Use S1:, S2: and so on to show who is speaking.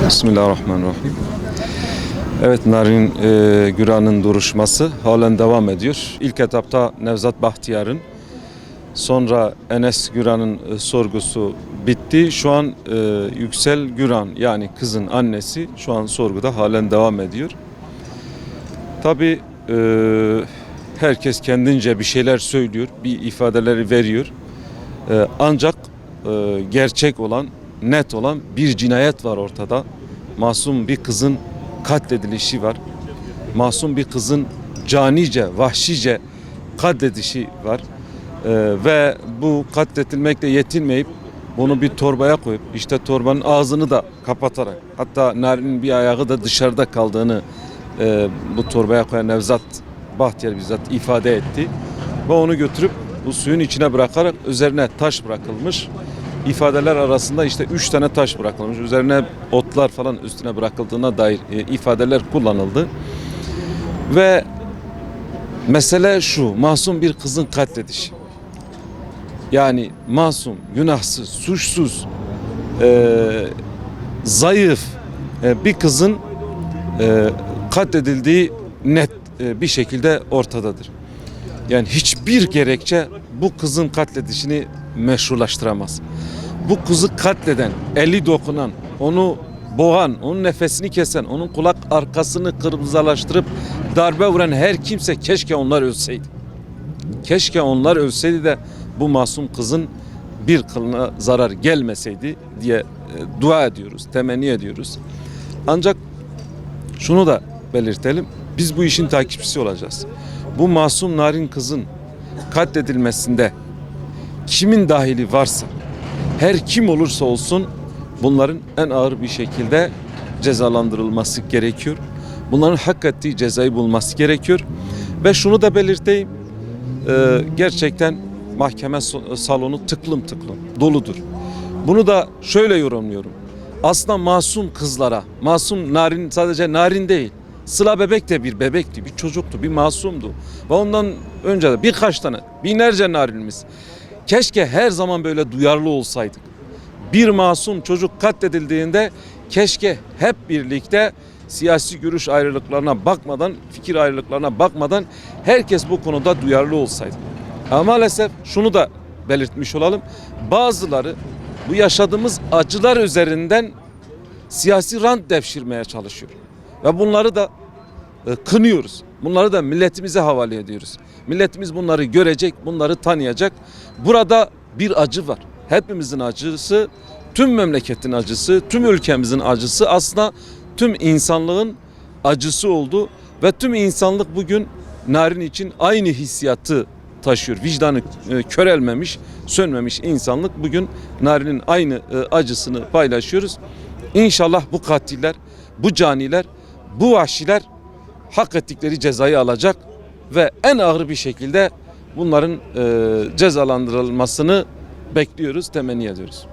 S1: Bismillahirrahmanirrahim. Evet, Narin Güran'ın duruşması halen devam ediyor. İlk etapta Nevzat Bahtiyar'ın, sonra Enes Güran'ın sorgusu bitti. Şu an Yüksel Güran, yani kızın annesi, şu an sorguda halen devam ediyor. Tabii herkes kendince bir şeyler söylüyor, bir ifadeleri veriyor. Ancak gerçek olan, net olan bir cinayet var ortada. Masum bir kızın katledilişi var. Masum bir kızın canice, vahşice katledişi var. Ve bu katledilmekle yetinmeyip bunu bir torbaya koyup, işte torbanın ağzını da kapatarak, hatta Narin'in bir ayağı da dışarıda kaldığını bu torbaya koyan Nevzat Bahtiyar bizzat ifade etti. Ve onu götürüp bu suyun içine bırakarak üzerine taş bırakılmış. İfadeler arasında işte 3 tane taş bırakılmış. Üzerine otlar falan üstüne bırakıldığına dair ifadeler kullanıldı. Ve mesele şu: masum bir kızın katledişi. Yani masum, günahsız, suçsuz, zayıf bir kızın katledildiği net bir şekilde ortadadır. Yani hiçbir gerekçe bu kızın katledişini meşrulaştıramaz. Bu kızı katleden, eli dokunan, onu boğan, onun nefesini kesen, onun kulak arkasını kırmızılaştırıp darbe vuran her kimse keşke onlar ölseydi. Keşke onlar ölseydi de bu masum kızın bir kılına zarar gelmeseydi diye dua ediyoruz, temenni ediyoruz. Ancak şunu da belirtelim, biz bu işin takipçisi olacağız. Bu masum narin kızın katledilmesinde kimin dahili varsa, her kim olursa olsun bunların en ağır bir şekilde cezalandırılması gerekiyor. Bunların hak ettiği cezayı bulması gerekiyor. Ve şunu da belirteyim, gerçekten mahkeme salonu tıklım tıklım doludur. Bunu da şöyle yorumluyorum. Aslında masum kızlara, masum Narin, sadece Narin değil, Sıla bebek de bir bebekti, bir çocuktu, bir masumdu. Ve ondan önce de birkaç tane, binlerce Narinimiz. Keşke her zaman böyle duyarlı olsaydık. Bir masum çocuk katledildiğinde keşke hep birlikte siyasi görüş ayrılıklarına bakmadan, fikir ayrılıklarına bakmadan herkes bu konuda duyarlı olsaydı. Ama maalesef şunu da belirtmiş olalım. Bazıları bu yaşadığımız acılar üzerinden siyasi rant devşirmeye çalışıyor. Ve bunları da kınıyoruz. Bunları da milletimize havale ediyoruz. Milletimiz bunları görecek, bunları tanıyacak. Burada bir acı var. Hepimizin acısı, tüm memleketin acısı, tüm ülkemizin acısı, aslında tüm insanlığın acısı oldu. Ve tüm insanlık bugün Narin için aynı hissiyatı taşıyor. Vicdanı körelmemiş, sönmemiş insanlık bugün Narin'in aynı acısını paylaşıyoruz. İnşallah bu katiller, bu caniler, bu vahşiler hak ettikleri cezayı alacak ve en ağır bir şekilde bunların cezalandırılmasını bekliyoruz, temenni ediyoruz.